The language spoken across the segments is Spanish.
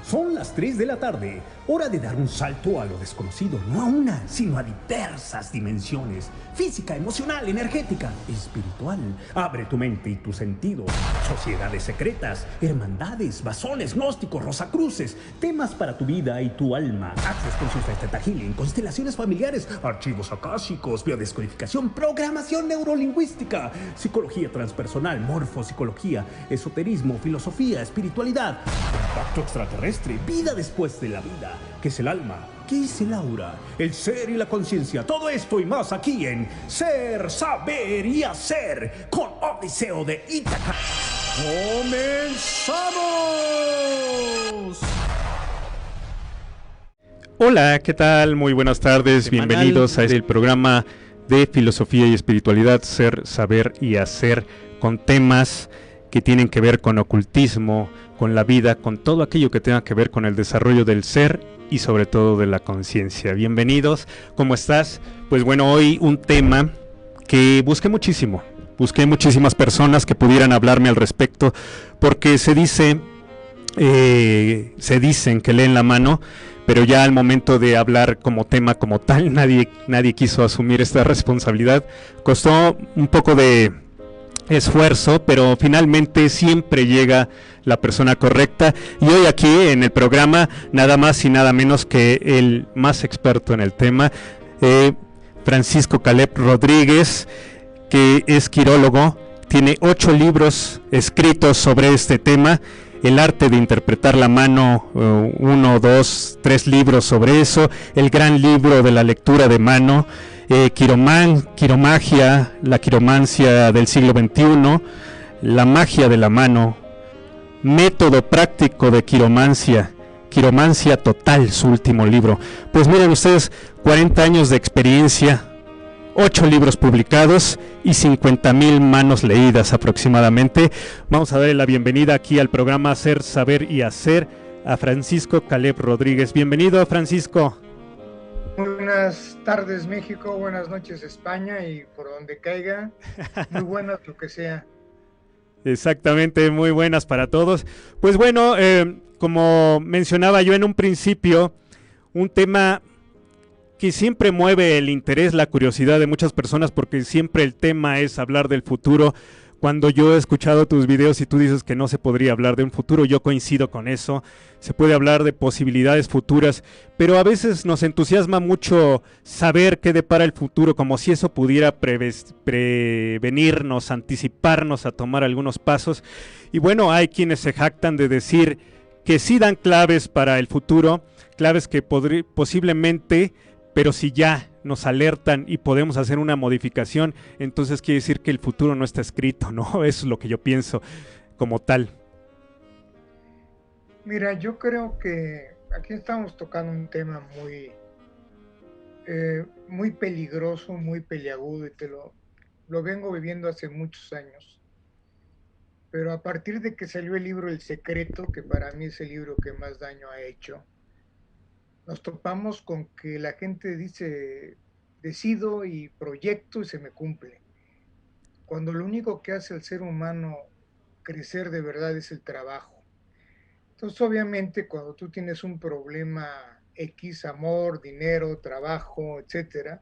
Son las 3 de la tarde, hora de dar un salto a lo desconocido, no a una, sino a diversas dimensiones. Física, emocional, energética, espiritual. Abre tu mente y tus sentidos. Sociedades secretas, hermandades, masones, gnósticos, rosacruces, temas para tu vida y tu alma. Access Conscious Theta Healing, constelaciones familiares, archivos akáshicos, biodescodificación, programación neurolingüística, psicología transpersonal, morfopsicología, esoterismo, filosofía, espiritualidad, impacto extraterrestre, vida después de la vida, ¿qué es el alma? ¿Qué es el aura? El ser y la conciencia, todo esto y más aquí en Ser, Saber y Hacer con Odiseo de Ítaca. ¡Comenzamos! Hola, ¿qué tal? Muy buenas tardes, bienvenidos a el programa de filosofía y espiritualidad, Ser, Saber y Hacer, con temas que tienen que ver con ocultismo, con la vida, con todo aquello que tenga que ver con el desarrollo del ser y sobre todo de la conciencia. Bienvenidos, ¿cómo estás? Pues bueno, hoy un tema que busqué muchísimas personas que pudieran hablarme al respecto, porque se dicen que leen la mano, pero ya al momento de hablar como tema como tal, nadie quiso asumir esta responsabilidad. Costó un poco de esfuerzo, pero finalmente siempre llega la persona correcta, y hoy aquí en el programa nada más y nada menos que el más experto en el tema, Francisco Caleb Rodríguez, que es quirólogo, tiene 8 libros escritos sobre este tema, el arte de interpretar la mano, 1, 2, 3 libros sobre eso, el gran libro de la lectura de mano, quiromagia, la quiromancia del siglo XXI, la magia de la mano, método práctico de quiromancia total, su último libro. Pues miren ustedes, 40 años de experiencia, 8 libros publicados y 50,000 manos leídas aproximadamente. Vamos a darle la bienvenida aquí al programa Ser, Saber y Hacer a Francisco Caleb Rodríguez. Bienvenido, Francisco. Muy buenas tardes, México, buenas noches, España, y por donde caiga, muy buenas lo que sea. Exactamente, muy buenas para todos. Pues bueno, como mencionaba yo en un principio, un tema que siempre mueve el interés, la curiosidad de muchas personas, porque siempre el tema es hablar del futuro. Cuando yo he escuchado tus videos y tú dices que no se podría hablar de un futuro, yo coincido con eso. Se puede hablar de posibilidades futuras, pero a veces nos entusiasma mucho saber qué depara el futuro, como si eso pudiera prevenirnos, anticiparnos a tomar algunos pasos. Y bueno, hay quienes se jactan de decir que sí dan claves para el futuro, claves que posiblemente, pero si ya nos alertan y podemos hacer una modificación, entonces quiere decir que el futuro no está escrito, ¿no? Eso es lo que yo pienso como tal. Mira, yo creo que aquí estamos tocando un tema muy peligroso, muy peliagudo, y lo vengo viviendo hace muchos años. Pero a partir de que salió el libro El Secreto, que para mí es el libro que más daño ha hecho, nos topamos con que la gente dice, decido y proyecto y se me cumple. Cuando lo único que hace al ser humano crecer de verdad es el trabajo. Entonces, obviamente, cuando tú tienes un problema X, amor, dinero, trabajo, etcétera,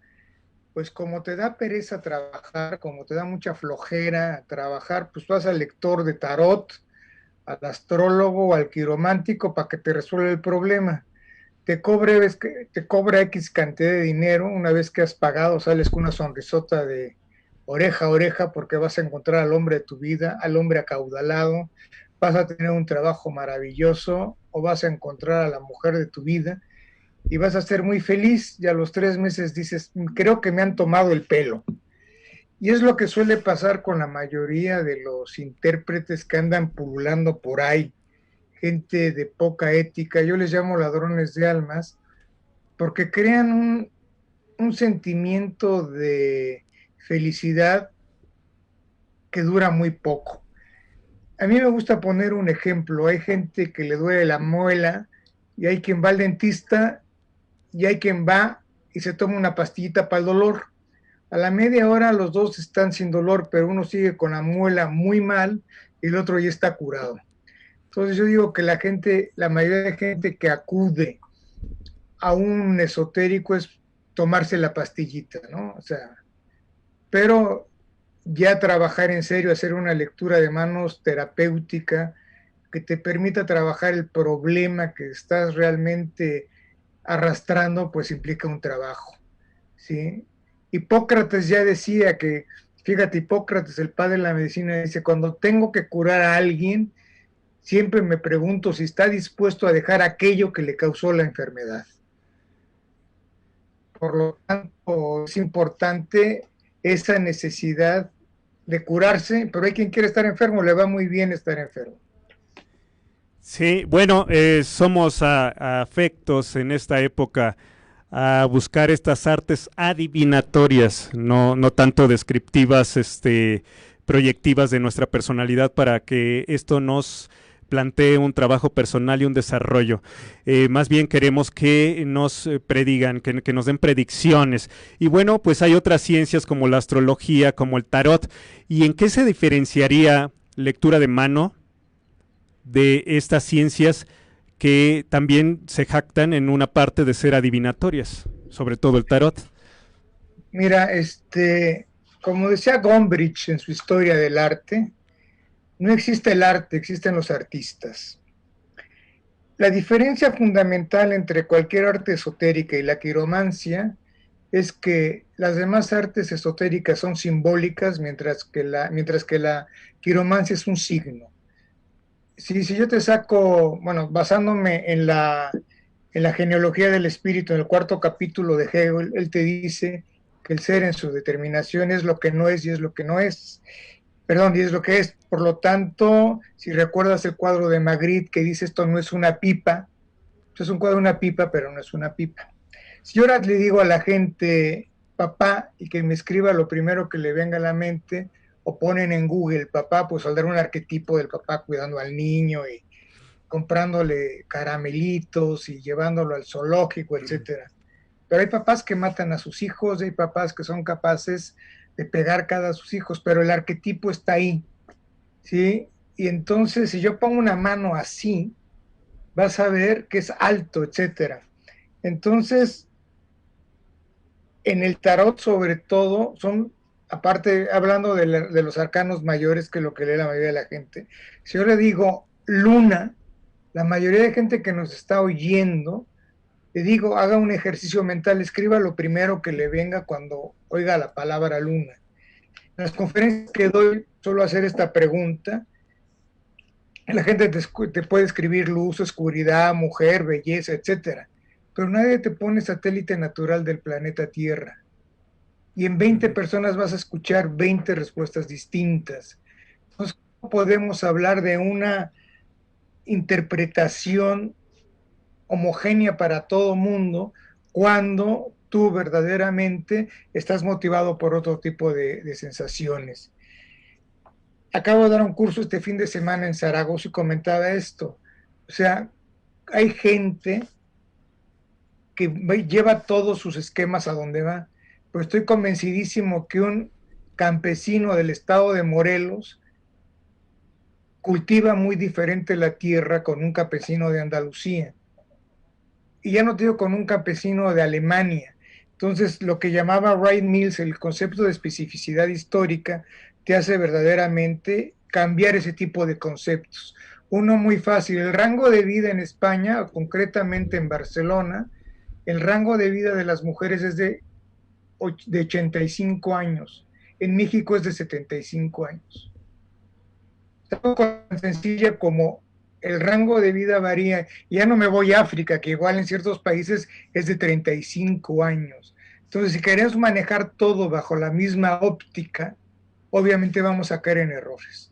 pues como te da pereza trabajar, como te da mucha flojera trabajar, pues vas al lector de tarot, al astrólogo, al quiromántico para que te resuelva el problema. Te cobra X cantidad de dinero, una vez que has pagado sales con una sonrisota de oreja a oreja porque vas a encontrar al hombre de tu vida, al hombre acaudalado, vas a tener un trabajo maravilloso o vas a encontrar a la mujer de tu vida y vas a ser muy feliz, y a los 3 meses dices, creo que me han tomado el pelo. Y es lo que suele pasar con la mayoría de los intérpretes que andan pululando por ahí, gente de poca ética, yo les llamo ladrones de almas, porque crean un sentimiento de felicidad que dura muy poco. A mí me gusta poner un ejemplo, hay gente que le duele la muela, y hay quien va al dentista, y hay quien va y se toma una pastillita para el dolor. A la media hora los dos están sin dolor, pero uno sigue con la muela muy mal y el otro ya está curado. Entonces yo digo que la mayoría de gente que acude a un esotérico es tomarse la pastillita, ¿no? O sea, pero ya trabajar en serio, hacer una lectura de manos terapéutica que te permita trabajar el problema que estás realmente arrastrando, pues implica un trabajo, ¿sí? Hipócrates ya decía que, fíjate, Hipócrates, el padre de la medicina, dice, cuando tengo que curar a alguien, siempre me pregunto si está dispuesto a dejar aquello que le causó la enfermedad. Por lo tanto, es importante esa necesidad de curarse, pero hay quien quiere estar enfermo, le va muy bien estar enfermo. Sí, bueno, somos afectos en esta época a buscar estas artes adivinatorias, no tanto descriptivas, proyectivas de nuestra personalidad, para que esto nos plantee un trabajo personal y un desarrollo. Más bien queremos que nos predigan, que nos den predicciones. Y bueno, pues hay otras ciencias como la astrología, como el tarot. ¿Y en qué se diferenciaría lectura de mano de estas ciencias que también se jactan en una parte de ser adivinatorias, sobre todo el tarot? Mira, como decía Gombrich en su Historia del Arte, no existe el arte, existen los artistas. La diferencia fundamental entre cualquier arte esotérica y la quiromancia es que las demás artes esotéricas son simbólicas, mientras que la quiromancia es un signo. Si yo te saco, bueno, basándome en la genealogía del espíritu, en el 4º capítulo de Hegel, él te dice que el ser en su determinación es lo que no es y es lo que no es. Perdón, y es lo que es. Por lo tanto, si recuerdas el cuadro de Magritte que dice esto no es una pipa, es un cuadro de una pipa, pero no es una pipa. Si yo ahora le digo a la gente papá y que me escriba lo primero que le venga a la mente, o ponen en Google papá, pues saldrá un arquetipo del papá cuidando al niño y comprándole caramelitos y llevándolo al zoológico, etcétera. Pero hay papás que matan a sus hijos, hay papás que son capaces de pegar cada a sus hijos, pero el arquetipo está ahí, ¿sí? Y entonces, si yo pongo una mano así, vas a ver que es alto, etcétera. Entonces, en el tarot, sobre todo, son, aparte, hablando de los arcanos mayores, que es lo que lee la mayoría de la gente, si yo le digo luna, la mayoría de gente que nos está oyendo, le digo, haga un ejercicio mental, escriba lo primero que le venga cuando oiga la palabra luna. En las conferencias que doy, suelo hacer esta pregunta. La gente te puede escribir luz, oscuridad, mujer, belleza, etcétera, pero nadie te pone satélite natural del planeta Tierra. Y en 20 personas vas a escuchar 20 respuestas distintas. Entonces, ¿cómo podemos hablar de una interpretación homogénea para todo mundo cuando tú verdaderamente estás motivado por otro tipo de sensaciones? Acabo de dar un curso este fin de semana en Zaragoza y comentaba esto. O sea, hay gente que lleva todos sus esquemas a donde va, pero estoy convencidísimo que un campesino del estado de Morelos cultiva muy diferente la tierra con un campesino de Andalucía. Y ya no te digo con un campesino de Alemania. Entonces, lo que llamaba Wright Mills, el concepto de especificidad histórica, te hace verdaderamente cambiar ese tipo de conceptos. Uno muy fácil, el rango de vida en España, concretamente en Barcelona, el rango de vida de las mujeres es de 85 años. En México es de 75 años. Es algo tan sencilla como el rango de vida varía. Ya no me voy a África, que igual en ciertos países es de 35 años. Entonces, si queremos manejar todo bajo la misma óptica, obviamente vamos a caer en errores.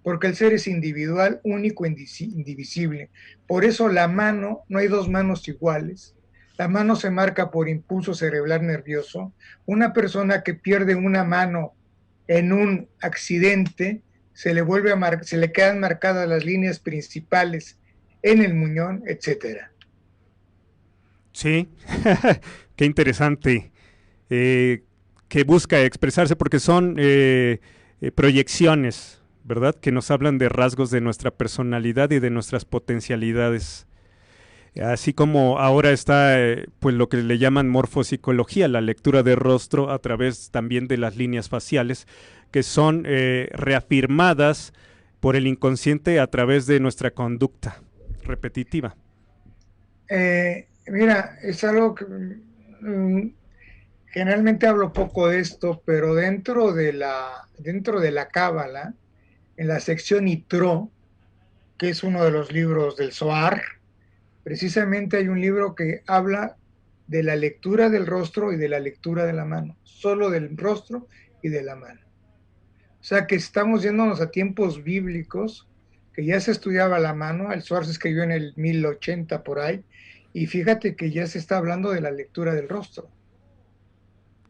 Porque el ser es individual, único, indivisible. Por eso la mano, no hay dos manos iguales. La mano se marca por impulso cerebral nervioso. Una persona que pierde una mano en un accidente, se le quedan marcadas las líneas principales en el muñón, etcétera. Sí, qué interesante, que busca expresarse porque son proyecciones ¿verdad? Que nos hablan de rasgos de nuestra personalidad y de nuestras potencialidades. Así como ahora está pues lo que le llaman morfopsicología, la lectura de rostro a través también de las líneas faciales, que son reafirmadas por el inconsciente a través de nuestra conducta repetitiva. Mira, es algo que generalmente hablo poco de esto, pero dentro de la Cábala, en la sección Yitro, que es uno de los libros del Zohar, precisamente hay un libro que habla de la lectura del rostro y de la lectura de la mano, solo del rostro y de la mano. O sea que estamos yéndonos a tiempos bíblicos, que ya se estudiaba la mano, el Zohar se escribió en el 1080 por ahí, y fíjate que ya se está hablando de la lectura del rostro.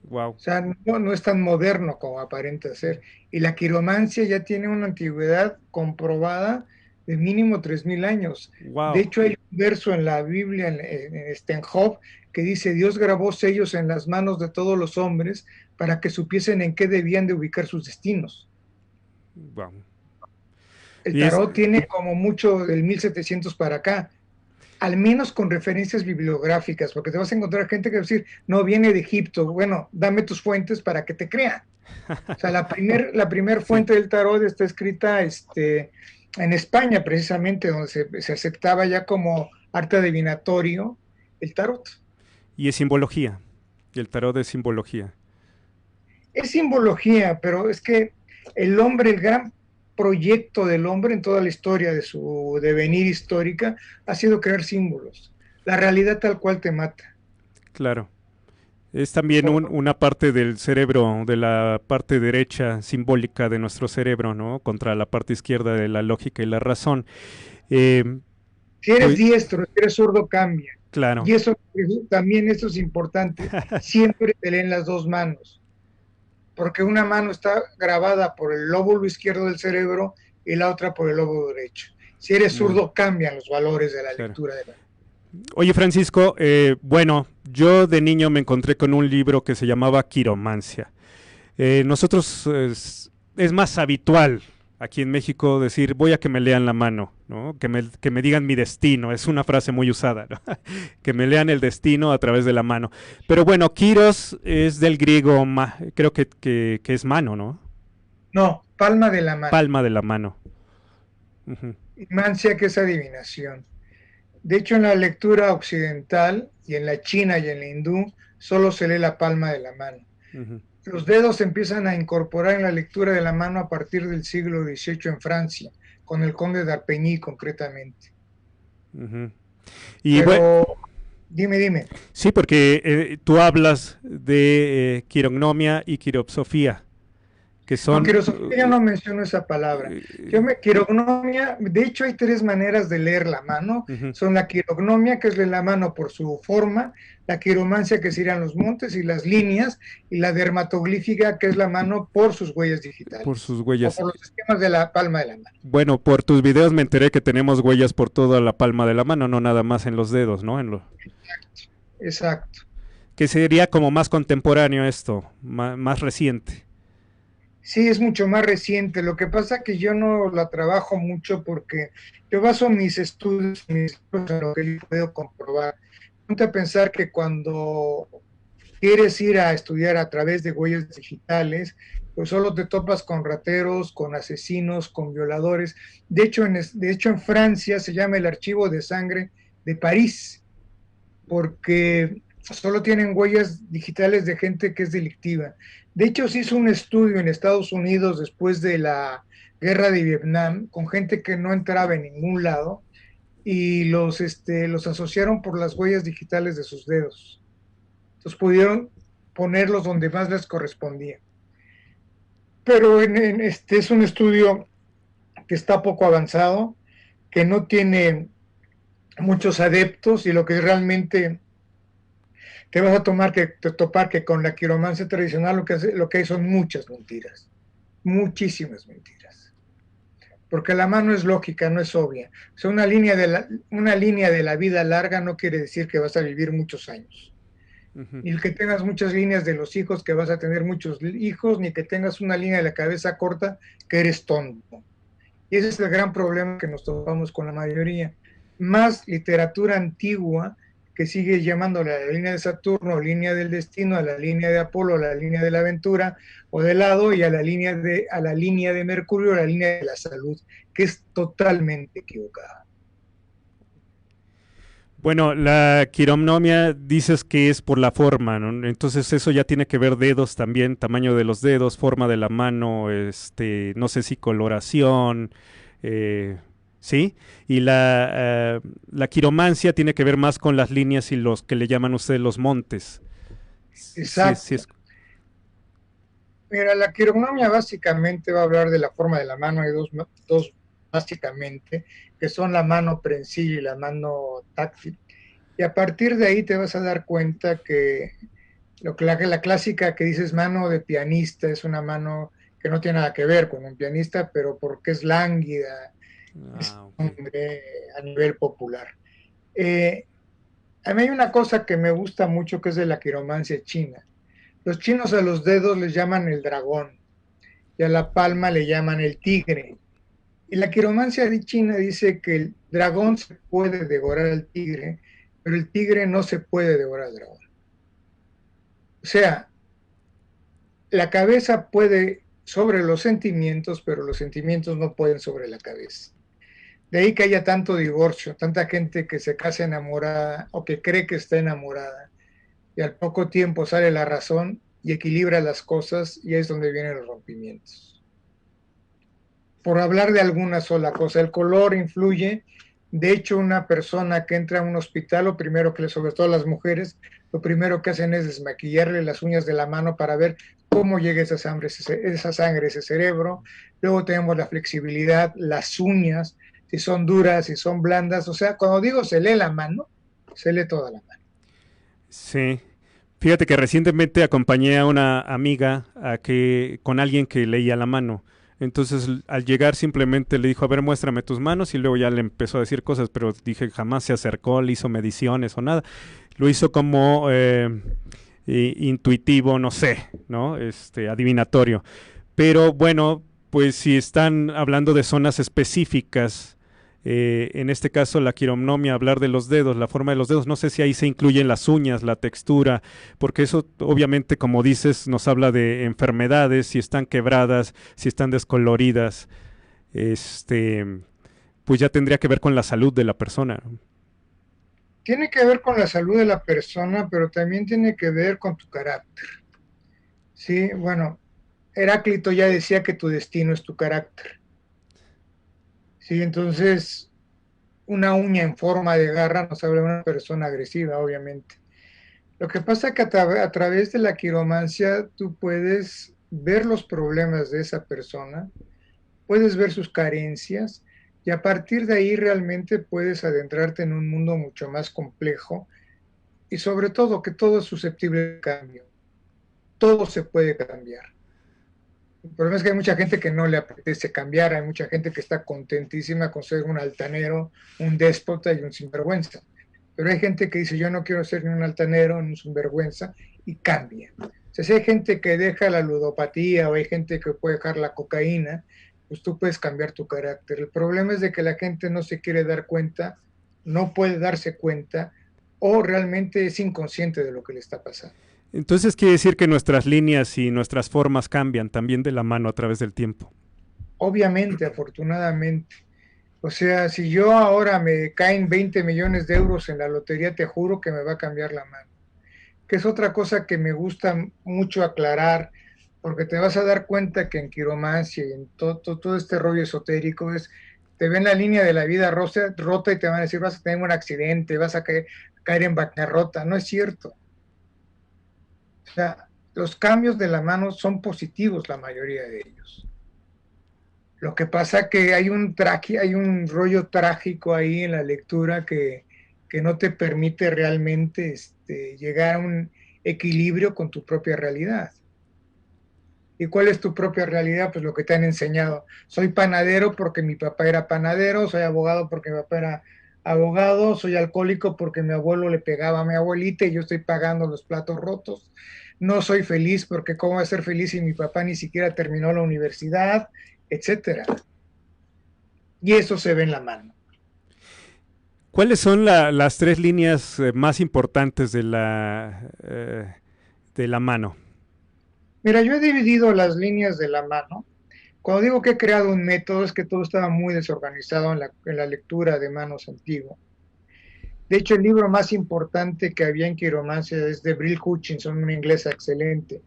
Wow. O sea, no es tan moderno como aparenta ser. Y la quiromancia ya tiene una antigüedad comprobada de mínimo 3000 años. Wow. De hecho, hay un verso en la Biblia, en Job, que dice: Dios grabó sellos en las manos de todos los hombres para que supiesen en qué debían de ubicar sus destinos. Wow. El tarot tiene como mucho del 1700 para acá, al menos con referencias bibliográficas, porque te vas a encontrar gente que va a decir, no, viene de Egipto. Bueno, dame tus fuentes para que te crean. O sea, la primer fuente del tarot está escrita en España, precisamente, donde se aceptaba ya como arte adivinatorio el tarot. Y es simbología. El tarot es simbología. Es simbología, pero es que el hombre, el gran proyecto del hombre en toda la historia de su devenir histórica ha sido crear símbolos. La realidad tal cual te mata. Claro. Es también una parte del cerebro, de la parte derecha simbólica de nuestro cerebro, ¿no? Contra la parte izquierda de la lógica y la razón. Si eres diestro, si eres zurdo, cambia. Claro. Y eso también eso es importante. Siempre te leen las dos manos. Porque una mano está grabada por el lóbulo izquierdo del cerebro y la otra por el lóbulo derecho. Si eres zurdo, cambian los valores de la lectura de la... Oye, Francisco, bueno, yo de niño me encontré con un libro que se llamaba Quiromancia. Nosotros es más habitual aquí en México decir, voy a que me lean la mano, ¿no? Que me digan mi destino, es una frase muy usada, ¿no? Que me lean el destino a través de la mano. Pero bueno, Quiros es del griego, creo que es mano, ¿no? No, palma de la mano. Palma de la mano. Y mancia, que es adivinación. De hecho, en la lectura occidental, y en la china y en la hindú, solo se lee la palma de la mano. Los dedos se empiezan a incorporar en la lectura de la mano a partir del siglo XVIII en Francia, con el conde d'Arpegny concretamente. Y pero, bueno, dime. Sí, porque tú hablas de quirognomia y quiropsofía, que son... No, quirosofía yo no menciono esa palabra. Quirognomia, de hecho hay tres maneras de leer la mano. Son la quirognomia, que es la mano por su forma, la quiromancia, que serían los montes y las líneas, y la dermatoglífica, que es la mano por sus huellas digitales. Por sus huellas. O por los esquemas de la palma de la mano. Bueno, por tus videos me enteré que tenemos huellas por toda la palma de la mano, no nada más en los dedos, ¿no? Exacto. Que sería como más contemporáneo esto, más reciente. Sí, es mucho más reciente. Lo que pasa es que yo no la trabajo mucho porque yo baso mis estudios en lo que yo puedo comprobar. Ponte a pensar que cuando quieres ir a estudiar a través de huellas digitales, pues solo te topas con rateros, con asesinos, con violadores. De hecho, en Francia se llama el archivo de sangre de París, porque solo tienen huellas digitales de gente que es delictiva. De hecho, se hizo un estudio en Estados Unidos después de la guerra de Vietnam con gente que no entraba en ningún lado y los asociaron por las huellas digitales de sus dedos. Entonces pudieron ponerlos donde más les correspondía. Pero es un estudio que está poco avanzado, que no tiene muchos adeptos y lo que realmente te vas a topar que con la quiromancia tradicional lo que hay son muchas mentiras, muchísimas mentiras. Porque la mano es lógica, no es obvia. O sea, una línea de la vida larga no quiere decir que vas a vivir muchos años. Ujú. Ni que tengas muchas líneas de los hijos, que vas a tener muchos hijos, ni que tengas una línea de la cabeza corta, que eres tonto. Y ese es el gran problema que nos topamos con la mayoría. Más literatura antigua que sigue llamándole a la línea de Saturno, línea del destino, a la línea de Apolo, a la línea de la aventura o del lado, y a la línea de Mercurio, a la línea de la salud, que es totalmente equivocada. Bueno, la quironomia dices que es por la forma, ¿no? Entonces eso ya tiene que ver dedos también, tamaño de los dedos, forma de la mano, no sé si coloración, ¿sí? Y la quiromancia tiene que ver más con las líneas y los que le llaman ustedes los montes. Sí, sí Exacto. Mira, la quironomía básicamente va a hablar de la forma de la mano. Hay dos básicamente, que son la mano prensil y la mano táctil. Y a partir de ahí te vas a dar cuenta que la clásica que dices mano de pianista es una mano que no tiene nada que ver con un pianista, pero porque es lánguida, es Ah, ok. hombre a nivel popular. Eh, a mí hay una cosa que me gusta mucho que es de la quiromancia china. Los chinos a los dedos les llaman el dragón y a la palma le llaman el tigre. Y la quiromancia de China dice que el dragón se puede devorar al tigre, pero el tigre no se puede devorar al dragón. O sea, la cabeza puede sobre los sentimientos, pero los sentimientos no pueden sobre la cabeza. De ahí que haya tanto divorcio, tanta gente que se casa enamorada o que cree que está enamorada y al poco tiempo sale la razón y equilibra las cosas y es donde vienen los rompimientos. Por hablar de alguna sola cosa, el color influye. De hecho, una persona que entra a un hospital, lo primero que, sobre todo las mujeres, lo primero que hacen es desmaquillarle las uñas de la mano para ver cómo llega esa sangre, ese cerebro. Luego tenemos la flexibilidad, las uñas, si son duras, si son blandas. O sea, cuando digo se lee la mano, se lee toda la mano. Sí. Fíjate que recientemente acompañé a una amiga con alguien que leía la mano. Entonces al llegar simplemente le dijo, a ver, muéstrame tus manos y luego ya le empezó a decir cosas, pero dije, jamás se acercó, le hizo mediciones o nada. Lo hizo como intuitivo, no sé, ¿no? Adivinatorio. Pero bueno, pues si están hablando de zonas específicas, en este caso la quironomia, hablar de los dedos, la forma de los dedos, no sé si ahí se incluyen las uñas, la textura, porque eso obviamente, como dices, nos habla de enfermedades, si están quebradas, si están descoloridas, este, pues ya tendría que ver con la salud de la persona. Tiene que ver con la salud de la persona, pero también tiene que ver con tu carácter. Sí, bueno, Heráclito ya decía que tu destino es tu carácter. Sí, entonces una uña en forma de garra nos habla de una persona agresiva, obviamente. Lo que pasa es que a través de la quiromancia tú puedes ver los problemas de esa persona, puedes ver sus carencias y a partir de ahí realmente puedes adentrarte en un mundo mucho más complejo y sobre todo que todo es susceptible de cambio. Todo se puede cambiar. El problema es que hay mucha gente que no le apetece cambiar, hay mucha gente que está contentísima con ser un altanero, un déspota y un sinvergüenza. Pero hay gente que dice, yo no quiero ser ni un altanero ni un sinvergüenza, y cambia. O sea, si hay gente que deja la ludopatía o hay gente que puede dejar la cocaína, pues tú puedes cambiar tu carácter. El problema es de que la gente no se quiere dar cuenta, no puede darse cuenta o realmente es inconsciente de lo que le está pasando. Entonces quiere decir que nuestras líneas y nuestras formas cambian también de la mano a través del tiempo. Obviamente, afortunadamente. O sea, si yo ahora me caen 20 millones de euros en la lotería, te juro que me va a cambiar la mano. Que es otra cosa que me gusta mucho aclarar, porque te vas a dar cuenta que en quiromancia y en todo este rollo esotérico te ven la línea de la vida rota y te van a decir, vas a tener un accidente, vas a caer en bancarrota. No es cierto. O sea, los cambios de la mano son positivos, la mayoría de ellos. Lo que pasa que hay un rollo trágico ahí en la lectura que no te permite realmente llegar a un equilibrio con tu propia realidad. ¿Y cuál es tu propia realidad? Pues lo que te han enseñado. Soy panadero porque mi papá era panadero, soy abogado porque mi papá era abogado, soy alcohólico porque mi abuelo le pegaba a mi abuelita y yo estoy pagando los platos rotos. No soy feliz porque cómo voy a ser feliz si mi papá ni siquiera terminó la universidad, etcétera. Y eso se ve en la mano. ¿Cuáles son las tres líneas más importantes de la mano? Mira, yo he dividido las líneas de la mano. Cuando digo que he creado un método es que todo estaba muy desorganizado en la lectura de manos antigua. De hecho, el libro más importante que había en quiromancia es de Brill Hutchinson, una inglesa excelente,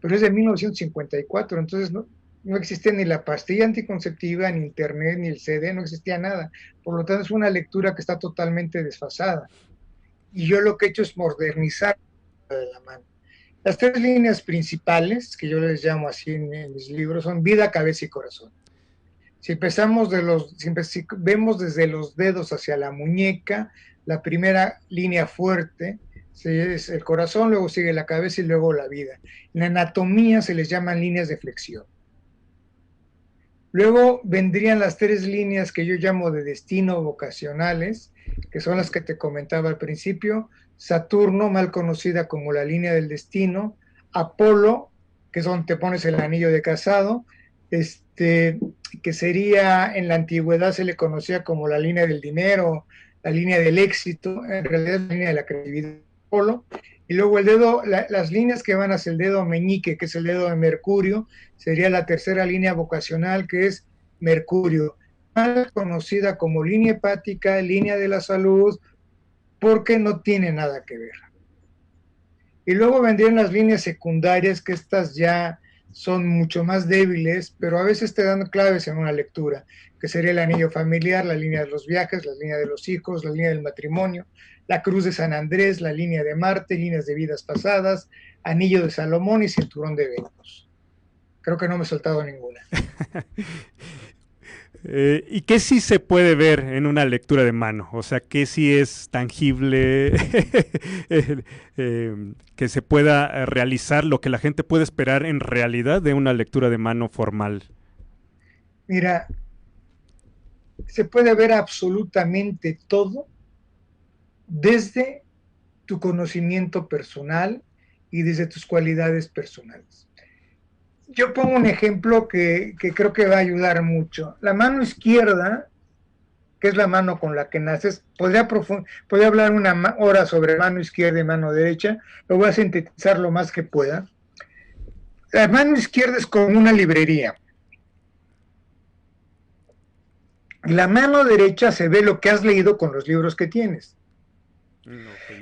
pero es de 1954, entonces no existía ni la pastilla anticonceptiva, ni internet, ni el CD, no existía nada. Por lo tanto, es una lectura que está totalmente desfasada. Y yo lo que he hecho es modernizar la mano. Las tres líneas principales, que yo les llamo así en mis libros, son vida, cabeza y corazón. Si empezamos si vemos desde los dedos hacia la muñeca, la primera línea fuerte es el corazón, luego sigue la cabeza y luego la vida. En la anatomía se les llaman líneas de flexión. Luego vendrían las tres líneas que yo llamo de destino vocacionales, que son las que te comentaba al principio. Saturno, mal conocida como la línea del destino. Apolo, que es donde te pones el anillo de casado, que sería, en la antigüedad se le conocía como la línea del dinero, la línea del éxito, en realidad es la línea de la creatividad, Apolo. Y luego el dedo, las líneas que van hacia el dedo meñique, que es el dedo de Mercurio, sería la tercera línea vocacional, que es Mercurio, más conocida como línea hepática, línea de la salud, porque no tiene nada que ver. Y luego vendrían las líneas secundarias, que estas ya son mucho más débiles, pero a veces te dan claves en una lectura, que sería el anillo familiar, la línea de los viajes, la línea de los hijos, la línea del matrimonio, la cruz de San Andrés, la línea de Marte, líneas de vidas pasadas, anillo de Salomón y cinturón de Venus. Creo que no me he soltado ninguna. ¿Y qué sí se puede ver en una lectura de mano? O sea, ¿qué sí es tangible que se pueda realizar, lo que la gente puede esperar en realidad de una lectura de mano formal? Mira, se puede ver absolutamente todo desde tu conocimiento personal y desde tus cualidades personales. Yo pongo un ejemplo que creo que va a ayudar mucho. La mano izquierda, que es la mano con la que naces, podría hablar una hora sobre mano izquierda y mano derecha, lo voy a sintetizar lo más que pueda. La mano izquierda es como una librería. La mano derecha se ve lo que has leído con los libros que tienes.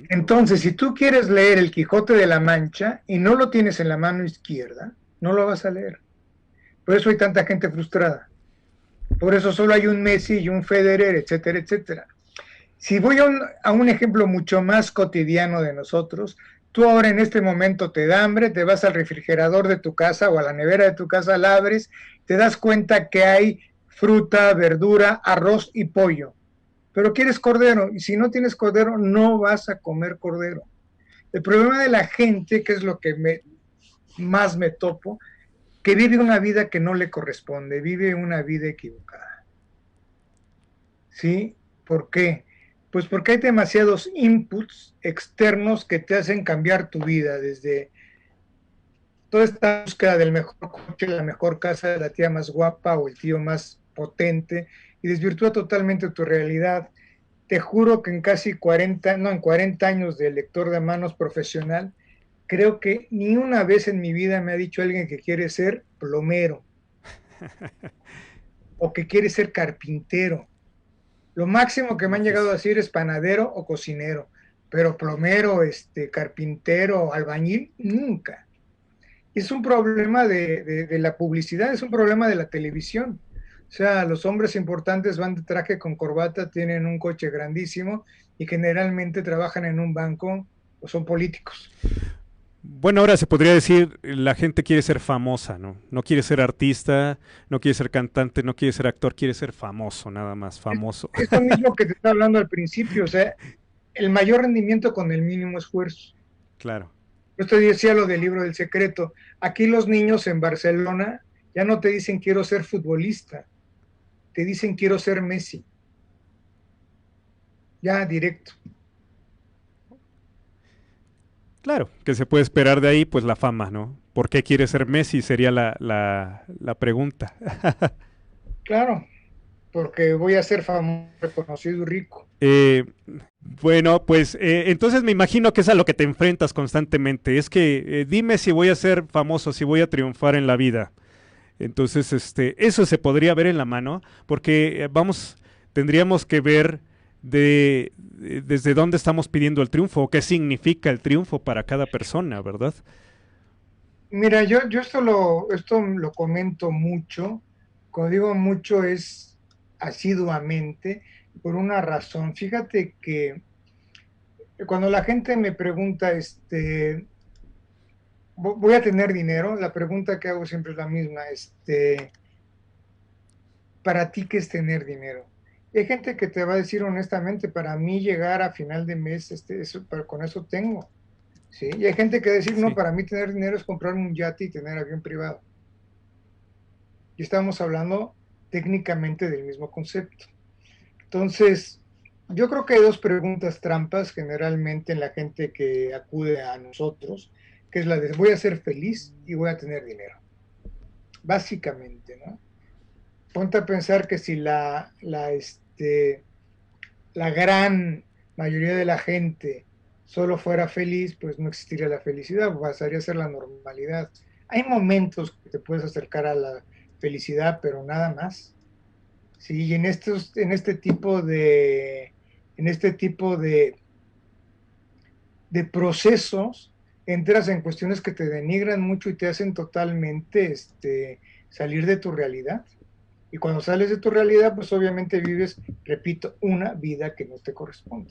Entonces, si tú quieres leer El Quijote de la Mancha y no lo tienes en la mano izquierda, no lo vas a leer. Por eso hay tanta gente frustrada. Por eso solo hay un Messi y un Federer, etcétera, etcétera. Si voy a un ejemplo mucho más cotidiano de nosotros, tú ahora en este momento te da hambre, te vas al refrigerador de tu casa o a la nevera de tu casa, la abres, te das cuenta que hay fruta, verdura, arroz y pollo. Pero quieres cordero, y si no tienes cordero, no vas a comer cordero. El problema de la gente, que es lo que más me topo, que vive una vida que no le corresponde, vive una vida equivocada. ¿Sí? ¿Por qué? Pues porque hay demasiados inputs externos que te hacen cambiar tu vida, desde toda esta búsqueda del mejor coche, la mejor casa, la tía más guapa o el tío más potente, y desvirtúa totalmente tu realidad. Te juro que en 40 años de lector de manos profesional, creo que ni una vez en mi vida me ha dicho alguien que quiere ser plomero o que quiere ser carpintero. Lo máximo que me han llegado a decir es panadero o cocinero, pero plomero, carpintero, albañil, nunca. Es un problema de la publicidad, es un problema de la televisión. O sea, los hombres importantes van de traje con corbata, tienen un coche grandísimo y generalmente trabajan en un banco o son políticos. Bueno, ahora se podría decir, la gente quiere ser famosa, ¿no? No quiere ser artista, no quiere ser cantante, no quiere ser actor, quiere ser famoso, nada más, famoso. Es lo mismo que te estaba hablando al principio, o sea, el mayor rendimiento con el mínimo esfuerzo. Claro. Yo te decía lo del libro del secreto. Aquí los niños en Barcelona ya no te dicen quiero ser futbolista, te dicen quiero ser Messi. ya directo. Claro, que se puede esperar de ahí, pues la fama, ¿no? ¿Por qué quiere ser Messi? Sería la pregunta. Claro, porque voy a ser famoso, reconocido y rico. Eh, bueno, pues entonces me imagino que es a lo que te enfrentas constantemente. Es que dime si voy a ser famoso, si voy a triunfar en la vida. Entonces, eso se podría ver en la mano, porque tendríamos que ver desde dónde estamos pidiendo el triunfo, o qué significa el triunfo para cada persona, ¿verdad? Mira, yo esto lo comento mucho. Cuando digo mucho es asiduamente, por una razón. Fíjate que cuando la gente me pregunta, voy a tener dinero, la pregunta que hago siempre es la misma, ¿para ti qué es tener dinero? Y hay gente que te va a decir honestamente, para mí llegar a final de mes, con eso tengo, ¿sí? Y hay gente que va a decir, no, Sí. para mí tener dinero es comprarme un yate y tener avión privado. Y estamos hablando técnicamente del mismo concepto. Entonces, yo creo que hay dos preguntas trampas generalmente en la gente que acude a nosotros, que es la de voy a ser feliz y voy a tener dinero. Básicamente, ¿no? Ponte a pensar que si la gran mayoría de la gente solo fuera feliz, pues no existiría la felicidad, pasaría a ser la normalidad. Hay momentos que te puedes acercar a la felicidad, pero nada más. Sí, y en este tipo de procesos entras en cuestiones que te denigran mucho y te hacen totalmente salir de tu realidad. Y cuando sales de tu realidad, pues obviamente vives, repito, una vida que no te corresponde.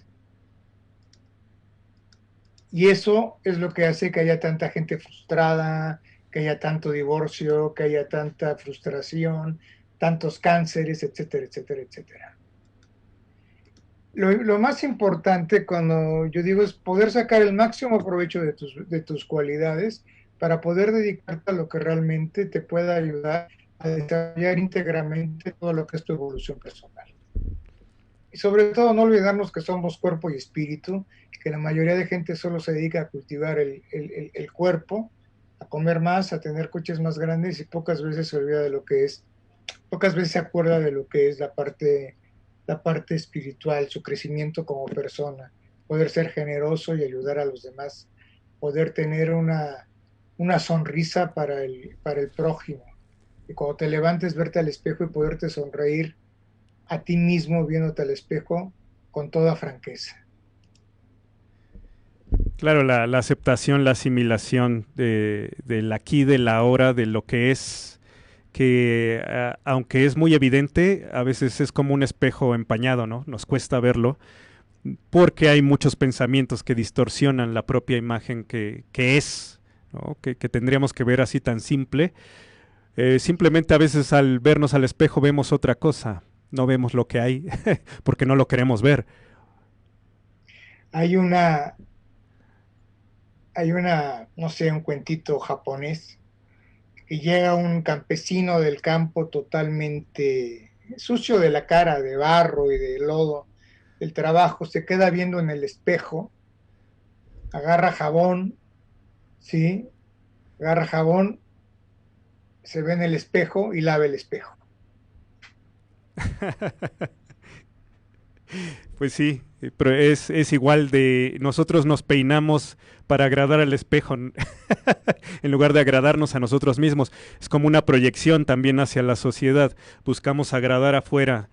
Y eso es lo que hace que haya tanta gente frustrada, que haya tanto divorcio, que haya tanta frustración, tantos cánceres, etcétera, etcétera, etcétera. Lo más importante cuando yo digo es poder sacar el máximo provecho de tus cualidades para poder dedicarte a lo que realmente te pueda ayudar a desarrollar íntegramente todo lo que es tu evolución personal. Y sobre todo no olvidarnos que somos cuerpo y espíritu, que la mayoría de gente solo se dedica a cultivar el cuerpo, a comer más, a tener coches más grandes y pocas veces se olvida de lo que es, pocas veces se acuerda de lo que es la parte espiritual, su crecimiento como persona, poder ser generoso y ayudar a los demás, poder tener una sonrisa para el prójimo. Y cuando te levantes, verte al espejo y poderte sonreír a ti mismo viéndote al espejo con toda franqueza. Claro, la aceptación, la asimilación del aquí, de la ahora, de lo que es, que aunque es muy evidente, a veces es como un espejo empañado, ¿no? Nos cuesta verlo, porque hay muchos pensamientos que distorsionan la propia imagen que es, ¿no? Que tendríamos que ver así tan simple. Simplemente a veces al vernos al espejo vemos otra cosa, no vemos lo que hay, porque no lo queremos ver. Hay una, no sé, un cuentito japonés que llega un campesino del campo totalmente sucio de la cara, de barro y de lodo del trabajo, se queda viendo en el espejo, agarra jabón, ¿sí? Agarra jabón, se ve en el espejo y lava el espejo. Pues sí, pero es igual de nosotros nos peinamos para agradar al espejo en lugar de agradarnos a nosotros mismos. Es como una proyección también hacia la sociedad. Buscamos agradar afuera,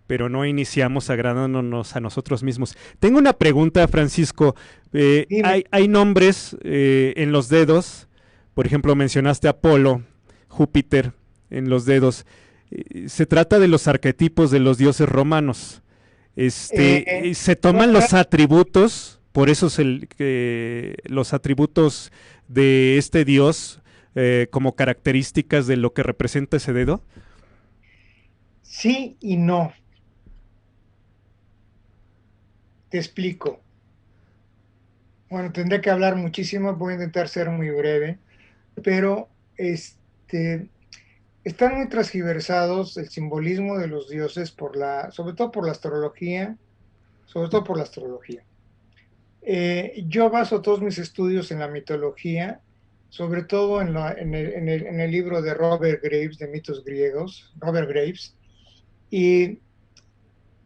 pero no iniciamos agradándonos a nosotros mismos. Tengo una pregunta, Francisco. Dime, Hay nombres en los dedos. Por ejemplo, mencionaste Apolo, Júpiter en los dedos. Se trata de los arquetipos de los dioses romanos. Se toman no, los atributos, por eso los atributos de este dios como características de lo que representa ese dedo. sí y no, te explico. Bueno, tendré que hablar muchísimo, voy a intentar ser muy breve, pero están muy transgiversados el simbolismo de los dioses sobre todo por la astrología sobre todo por la astrología. Yo baso todos mis estudios en la mitología, sobre todo en el libro de Robert Graves, de mitos griegos, Robert Graves, y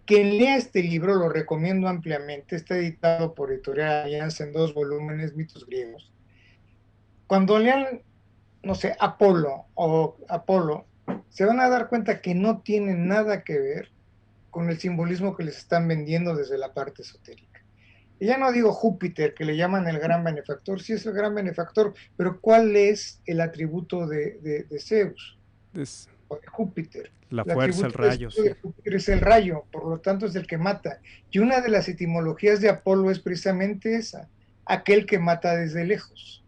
quien lea este libro lo recomiendo ampliamente, está editado por Editorial Alianza en 2 volúmenes, mitos griegos. Cuando lean, no sé, Apolo, se van a dar cuenta que no tiene nada que ver con el simbolismo que les están vendiendo desde la parte esotérica. Y ya no digo Júpiter, que le llaman el gran benefactor, sí es el gran benefactor, pero ¿cuál es el atributo de Zeus? O de Júpiter. La fuerza, el rayo. De Júpiter es el rayo, por lo tanto es el que mata. Y una de las etimologías de Apolo es precisamente esa, aquel que mata desde lejos.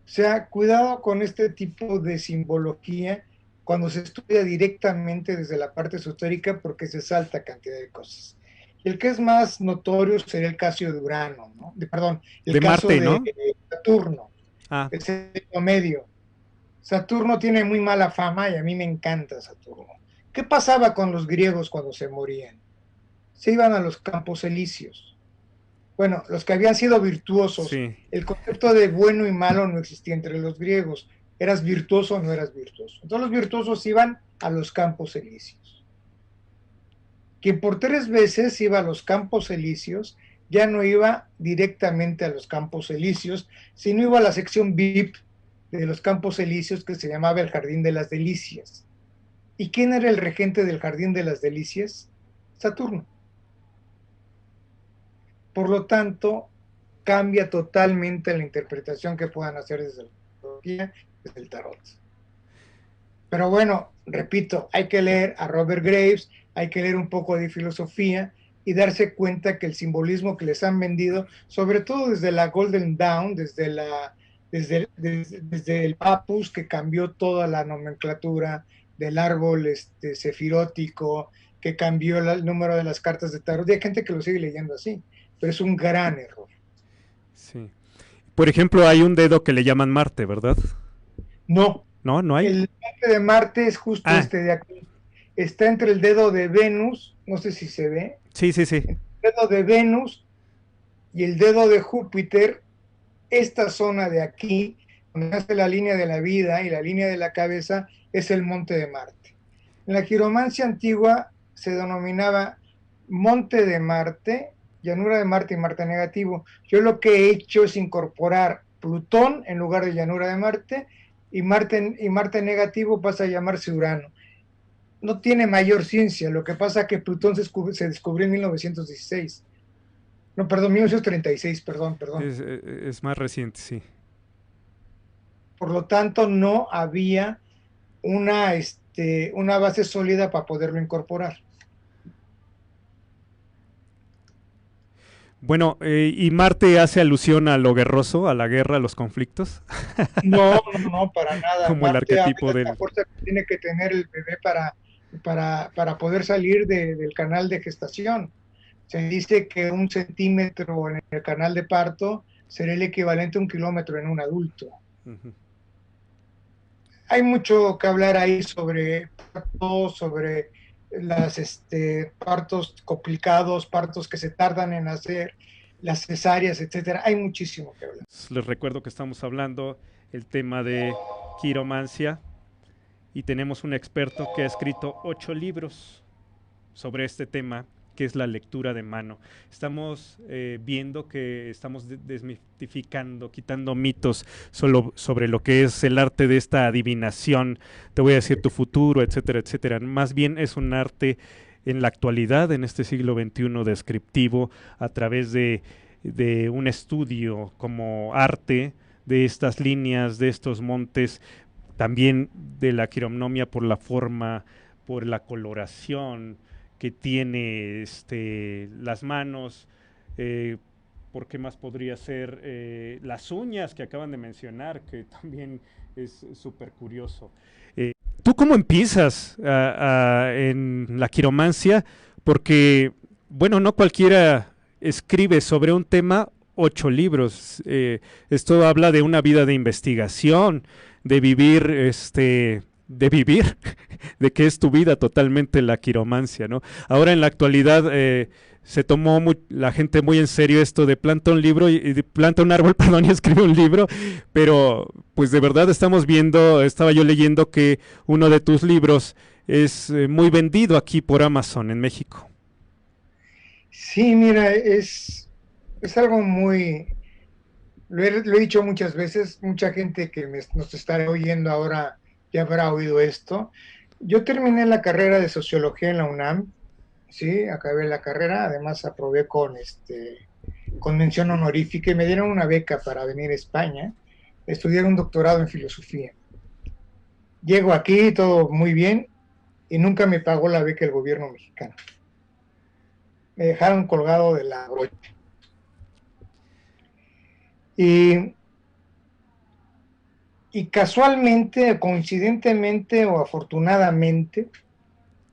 O sea, cuidado con este tipo de simbología cuando se estudia directamente desde la parte esotérica, porque se salta cantidad de cosas. El que es más notorio sería el caso de Urano, ¿no? El de caso Marte, ¿no? de Saturno, el sexto medio. Saturno tiene muy mala fama y a mí me encanta Saturno. ¿Qué pasaba con los griegos cuando se morían? Se iban a los campos elíseos. Bueno, los que habían sido virtuosos. Sí. El concepto de bueno y malo no existía entre los griegos. ¿Eras virtuoso o no eras virtuoso? Entonces los virtuosos iban a los campos elíseos. Quien por 3 veces iba a los campos elíseos ya no iba directamente a los campos elíseos, sino iba a la sección VIP de los campos elíseos que se llamaba el Jardín de las Delicias. ¿Y quién era el regente del Jardín de las Delicias? Saturno. Por lo tanto, cambia totalmente la interpretación que puedan hacer desde la astrología, desde el tarot. Pero bueno, repito, hay que leer a Robert Graves, hay que leer un poco de filosofía y darse cuenta que el simbolismo que les han vendido, sobre todo desde la Golden Dawn, desde el Papus, que cambió toda la nomenclatura del árbol sefirótico, que cambió el número de las cartas de tarot, y hay gente que lo sigue leyendo así, pero es un gran error. Sí. Por ejemplo, hay un dedo que le llaman Marte, ¿verdad? No. No hay. El nombre de Marte es justo este de aquí. Está entre el dedo de Venus, no sé si se ve. Sí. El dedo de Venus y el dedo de Júpiter. Esta zona de aquí, donde hace la línea de la vida y la línea de la cabeza, es el monte de Marte. En la quiromancia antigua se denominaba monte de Marte, llanura de Marte y Marte negativo. Yo lo que he hecho es incorporar Plutón en lugar de llanura de Marte, y Marte negativo pasa a llamarse Urano. No tiene mayor ciencia, lo que pasa es que Plutón se descubrió en 1916. No, perdón, 1936, perdón. Es más reciente, sí. Por lo tanto, no había una base sólida para poderlo incorporar. Bueno, ¿y Marte hace alusión a lo guerroso, a la guerra, a los conflictos? No, para nada. Como Marte, el arquetipo la fuerza que tiene que tener el bebé para poder salir del canal de gestación. Se dice que 1 centímetro en el canal de parto sería el equivalente a 1 kilómetro en un adulto. Uh-huh. Hay mucho que hablar ahí sobre partos, sobre partos complicados, partos que se tardan en hacer, las cesáreas, etcétera. Hay muchísimo que hablar. Les recuerdo que estamos hablando el tema de quiromancia y tenemos un experto que ha escrito 8 libros sobre este tema, que es la lectura de mano. Estamos viendo que estamos desmitificando, quitando mitos solo sobre lo que es el arte de esta adivinación, te voy a decir tu futuro, etcétera, etcétera. Más bien es un arte en la actualidad, en este siglo XXI, descriptivo, a través de un estudio como arte de estas líneas, de estos montes, también de la quironomía por la forma, por la coloración que tiene las manos, ¿por qué más podría ser? Las uñas que acaban de mencionar, que también es súper curioso. ¿Tú cómo empiezas en la quiromancia? Porque, bueno, no cualquiera escribe sobre un tema 8 libros. Esto habla de una vida de investigación, de vivir de vivir, de que es tu vida totalmente la quiromancia, ¿no? Ahora en la actualidad se tomó la gente muy en serio esto de planta un libro y planta un árbol, perdón, y escribe un libro, pero pues de verdad estamos viendo, estaba yo leyendo que uno de tus libros es muy vendido aquí por Amazon en México. Sí, mira, es algo muy, lo he dicho muchas veces, mucha gente que nos estará oyendo ahora ya habrá oído esto. Yo terminé la carrera de sociología en la UNAM, sí, acabé la carrera, además aprobé con mención honorífica y me dieron una beca para venir a España, estudiar un doctorado en filosofía. Llego aquí, todo muy bien, y nunca me pagó la beca el gobierno mexicano. Me dejaron colgado de la brocha. Y casualmente, coincidentemente o afortunadamente,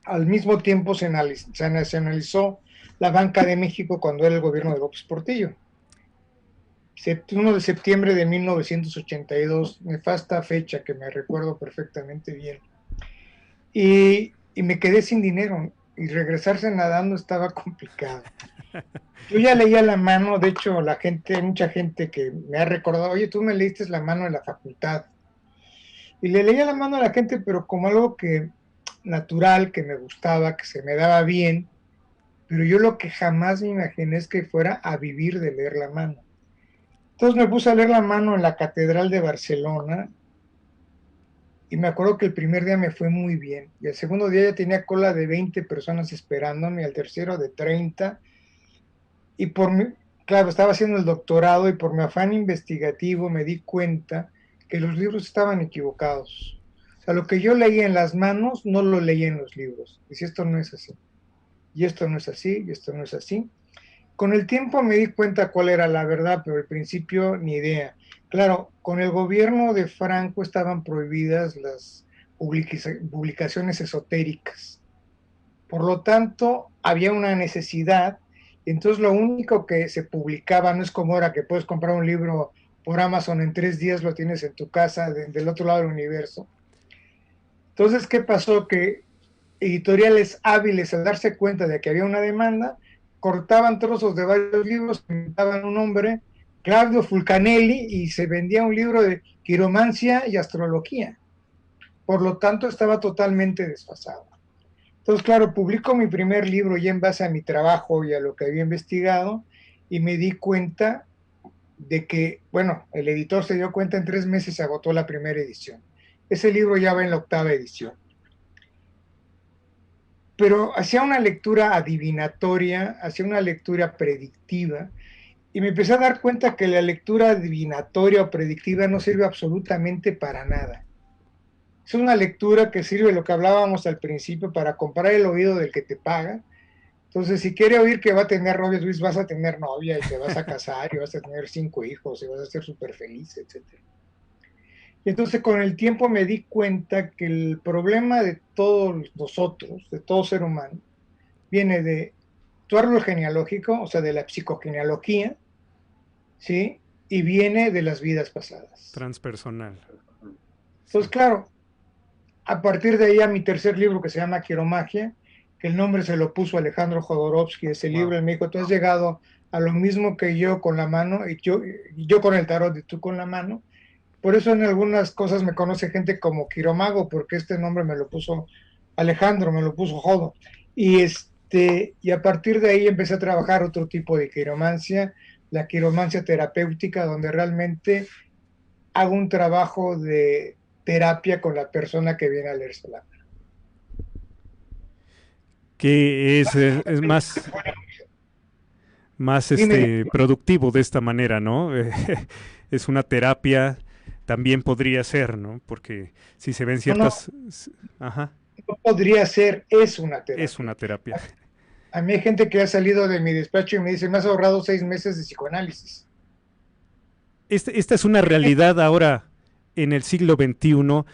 al mismo tiempo se nacionalizó la Banca de México cuando era el gobierno de López Portillo. 1 de septiembre de 1982, nefasta fecha que me recuerdo perfectamente bien. Y me quedé sin dinero y regresarse nadando estaba complicado. Yo ya leía la mano, de hecho mucha gente que me ha recordado, oye, tú me leíste la mano en la facultad. Y le leía la mano a la gente, pero como algo que natural, que me gustaba, que se me daba bien, pero yo lo que jamás me imaginé es que fuera a vivir de leer la mano. Entonces me puse a leer la mano en la Catedral de Barcelona y me acuerdo que el primer día me fue muy bien y el segundo día ya tenía cola de 20 personas esperándome, al tercero de 30 y claro, estaba haciendo el doctorado y por mi afán investigativo me di cuenta que los libros estaban equivocados. O sea, lo que yo leía en las manos no lo leía en los libros. Y si esto no es así, y esto no es así, y esto no es así. Con el tiempo me di cuenta cuál era la verdad, pero al principio ni idea. Claro, con el gobierno de Franco estaban prohibidas las publicaciones esotéricas. Por lo tanto, había una necesidad. Entonces, lo único que se publicaba no es como ahora que puedes comprar un libro por Amazon en 3 días, lo tienes en tu casa del otro lado del universo. Entonces, ¿qué pasó? Que editoriales hábiles, al darse cuenta de que había una demanda, cortaban trozos de varios libros, inventaban un nombre, Claudio Fulcanelli, y se vendía un libro de quiromancia y astrología. Por lo tanto, estaba totalmente desfasado. Entonces, claro, publico mi primer libro ya en base a mi trabajo y a lo que había investigado, y me di cuenta de que, bueno, el editor se dio cuenta, en 3 meses se agotó la primera edición. Ese libro ya va en la 8ª edición. Pero hacía una lectura adivinatoria, hacía una lectura predictiva, y me empecé a dar cuenta que la lectura adivinatoria o predictiva no sirve absolutamente para nada. Es una lectura que sirve, lo que hablábamos al principio, para comprar el oído del que te paga. Entonces, si quiere oír que va a tener novia, Luis, vas a tener novia y te vas a casar y vas a tener 5 hijos y vas a ser súper feliz, etc. Y entonces con el tiempo me di cuenta que el problema de todos nosotros, de todo ser humano, viene de tu árbol genealógico, o sea, de la psicogenealogía, ¿sí? Y viene de las vidas pasadas. Transpersonal. Entonces, sí, claro, a partir de ahí a mi tercer libro que se llama Quiromagia, que el nombre se lo puso Alejandro Jodorowsky, ese libro, él me dijo, tú has llegado a lo mismo que yo con la mano, y yo con el tarot y tú con la mano. Por eso en algunas cosas me conoce gente como Quiromago, porque este nombre me lo puso Alejandro, me lo puso Jodo. Y a partir de ahí empecé a trabajar otro tipo de quiromancia, la quiromancia terapéutica, donde realmente hago un trabajo de terapia con la persona que viene a leerse la mano. Que es más productivo de esta manera, ¿no? Es una terapia, también podría ser, ¿no? Porque si se ven ciertas... Ajá. No podría ser, es una terapia. Es una terapia. A mí hay gente que ha salido de mi despacho y me dice, me has ahorrado 6 meses de psicoanálisis. Esta es una realidad ahora en el siglo XXI.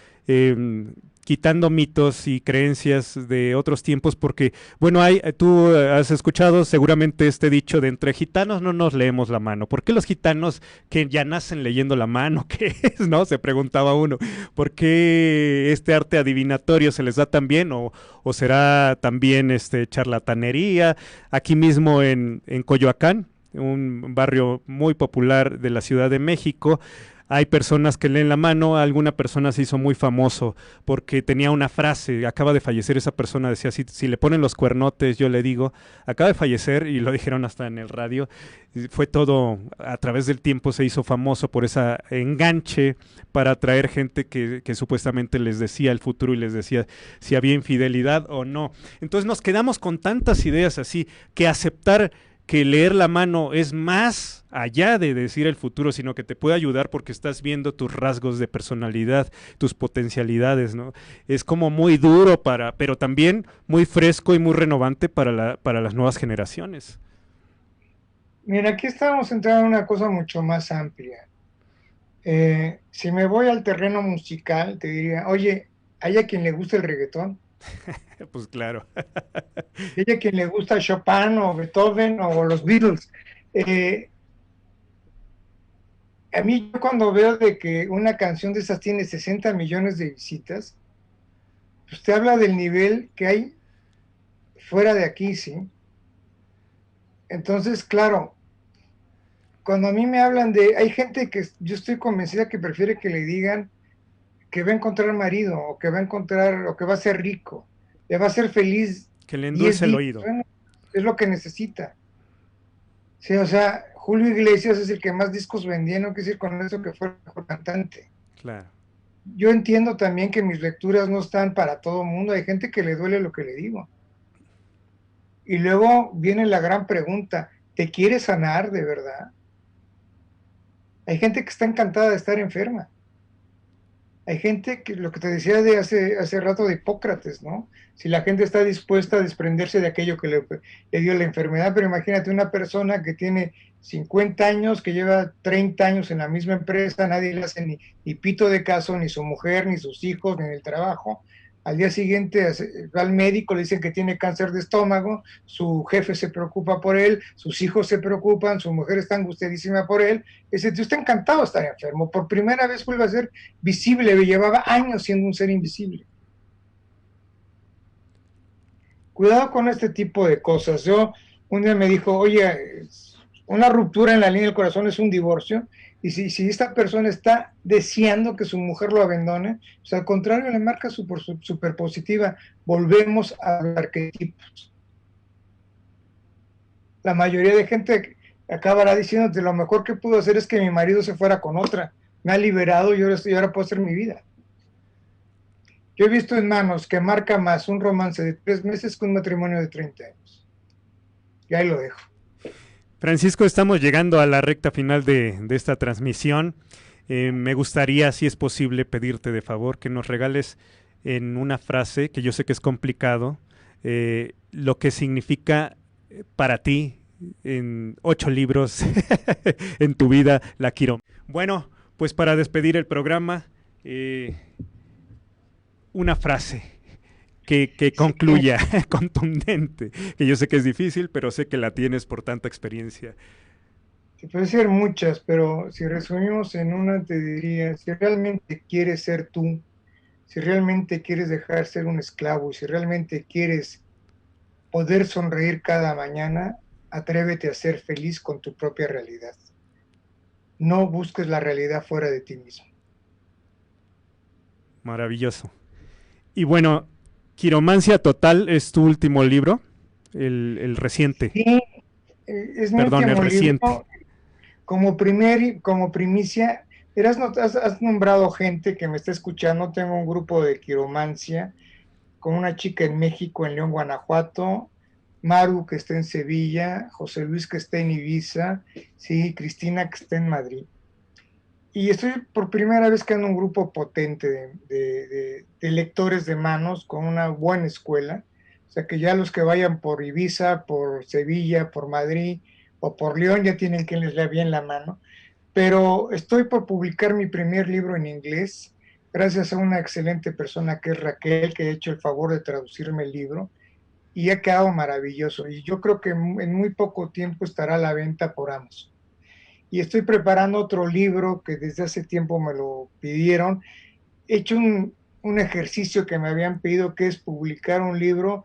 quitando mitos y creencias de otros tiempos, porque, bueno, tú has escuchado seguramente este dicho de entre gitanos no nos leemos la mano. ¿Por qué los gitanos que ya nacen leyendo la mano? ¿Qué es? ¿No? Se preguntaba uno. ¿Por qué este arte adivinatorio se les da tan bien? ¿O será también charlatanería? Aquí mismo en Coyoacán, un barrio muy popular de la Ciudad de México, hay personas que leen la mano. Alguna persona se hizo muy famoso porque tenía una frase, acaba de fallecer esa persona, decía, si le ponen los cuernotes, yo le digo, acaba de fallecer, y lo dijeron hasta en el radio. Fue todo, a través del tiempo se hizo famoso por ese enganche para atraer gente que supuestamente les decía el futuro y les decía si había infidelidad o no. Entonces nos quedamos con tantas ideas así, que aceptar que leer la mano es más allá de decir el futuro, sino que te puede ayudar porque estás viendo tus rasgos de personalidad, tus potencialidades, ¿no? Es como muy duro pero también muy fresco y muy renovante para las nuevas generaciones. Mira, aquí estamos entrando en una cosa mucho más amplia. Si me voy al terreno musical, te diría, oye, ¿hay a quien le gusta el reggaetón? Pues claro. ¿Hay a quien le gusta Chopin o Beethoven o los Beatles? Eh, a mí, yo cuando veo de que una canción de esas tiene 60 millones de visitas, pues te habla del nivel que hay fuera de aquí, ¿sí? Entonces, claro, cuando a mí me hablan hay gente que yo estoy convencida que prefiere que le digan que va a encontrar marido, o que va a encontrar, o que va a ser rico, le va a ser feliz Que le 10 endulce el días, oído. bueno, es lo que necesita. Sí, o sea, Julio Iglesias es el que más discos vendía, no quiere decir con eso que fue el mejor cantante. Claro. Yo entiendo también que mis lecturas no están para todo el mundo, hay gente que le duele lo que le digo. Y luego viene la gran pregunta, ¿te quieres sanar de verdad? Hay gente que está encantada de estar enferma. Hay gente que, lo que te decía de hace rato de Hipócrates, ¿no? Si la gente está dispuesta a desprenderse de aquello que le dio la enfermedad, pero imagínate una persona que tiene 50 años, que lleva 30 años en la misma empresa, nadie le hace ni pito de caso, ni su mujer, ni sus hijos, ni en el trabajo. Al día siguiente va al médico, le dicen que tiene cáncer de estómago, su jefe se preocupa por él, sus hijos se preocupan, su mujer está angustiadísima por él. Ese tío está encantado de estar enfermo. Por primera vez vuelve a ser visible, llevaba años siendo un ser invisible. Cuidado con este tipo de cosas. Un día me dijo, oye, una ruptura en la línea del corazón es un divorcio, y si esta persona está deseando que su mujer lo abandone, pues al contrario, le marca súper positiva. Volvemos a los arquetipos. La mayoría de gente acabará diciéndote, lo mejor que pudo hacer es que mi marido se fuera con otra, me ha liberado y ahora puedo hacer mi vida. Yo he visto en manos que marca más un romance de 3 meses que un matrimonio de 30 años. Y ahí lo dejo. Francisco, estamos llegando a la recta final de esta transmisión. Me gustaría, si es posible, pedirte de favor que nos regales en una frase, que yo sé que es complicado, lo que significa para ti en 8 libros en tu vida la quiromancia. Bueno, pues para despedir el programa, una frase que concluya, contundente, que yo sé que es difícil, pero sé que la tienes por tanta experiencia. Te puede ser muchas, pero si resumimos en una, te diría, si realmente quieres ser tú, si realmente quieres dejar ser un esclavo, si realmente quieres poder sonreír cada mañana, atrévete a ser feliz con tu propia realidad. No busques la realidad fuera de ti mismo. Maravilloso. Y bueno, Quiromancia Total es tu último libro, el reciente. Sí, es mi Perdón, el último reciente. libro. Como primicia, has nombrado gente que me está escuchando. Tengo un grupo de quiromancia con una chica en México, en León, Guanajuato, Maru, que está en Sevilla, José Luis, que está en Ibiza, sí, Cristina, que está en Madrid. Y estoy por primera vez creando un grupo potente de lectores de manos con una buena escuela. O sea, que ya los que vayan por Ibiza, por Sevilla, por Madrid o por León ya tienen quien les lea bien la mano. Pero estoy por publicar mi primer libro en inglés. gracias a una excelente persona que es Raquel, que ha hecho el favor de traducirme el libro y ha quedado maravilloso. Y yo creo que en muy poco tiempo estará a la venta por Amazon. Y estoy preparando otro libro que desde hace tiempo me lo pidieron. He hecho un ejercicio que me habían pedido, que es publicar un libro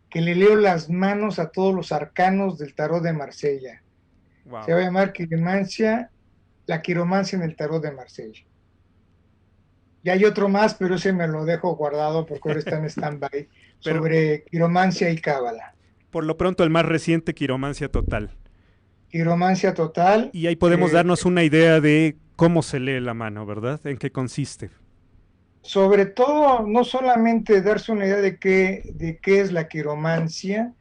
que le leo las manos a todos los arcanos del tarot de Marsella. Wow. Se va a llamar Quiromancia, la quiromancia en el tarot de Marsella. Y hay otro más, pero ese me lo dejo guardado porque ahora está en stand-by, sobre quiromancia y cábala. Por lo pronto el más reciente, Quiromancia Total. Quiromancia Total. Y ahí podemos darnos una idea de cómo se lee la mano, ¿verdad? ¿En qué consiste? Sobre todo, no solamente darse una idea de qué es la quiromancia,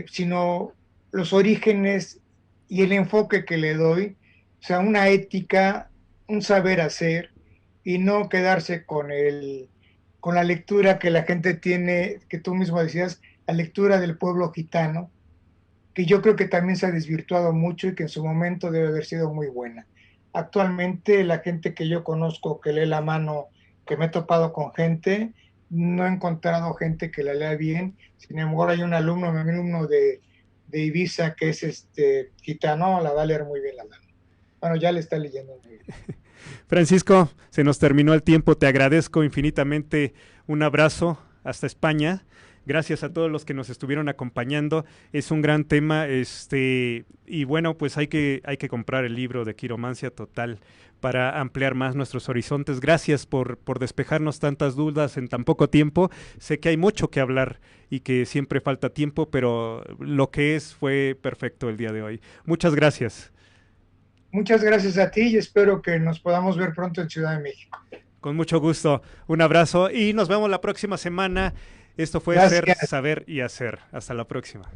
sino los orígenes y el enfoque que le doy, o sea, una ética, un saber hacer, y no quedarse con la lectura que la gente tiene, que tú mismo decías, la lectura del pueblo gitano, que yo creo que también se ha desvirtuado mucho y que en su momento debe haber sido muy buena. Actualmente la gente que yo conozco que lee la mano, que me he topado con gente, no he encontrado gente que la lea bien. Sin embargo, hay un alumno de Ibiza que es gitano, la va a leer muy bien la mano. Bueno, ya le está leyendo muy bien. Francisco, se nos terminó el tiempo, te agradezco infinitamente, un abrazo hasta España. Gracias a todos los que nos estuvieron acompañando. Es un gran tema, y bueno, pues hay que comprar el libro de Quiromancia Total para ampliar más nuestros horizontes. Gracias por despejarnos tantas dudas en tan poco tiempo. Sé que hay mucho que hablar y que siempre falta tiempo, pero lo que fue perfecto el día de hoy. Muchas gracias. Muchas gracias a ti y espero que nos podamos ver pronto en Ciudad de México. Con mucho gusto. Un abrazo y nos vemos la próxima semana. Esto fue Gracias. Ser, Saber y Hacer. Hasta la próxima.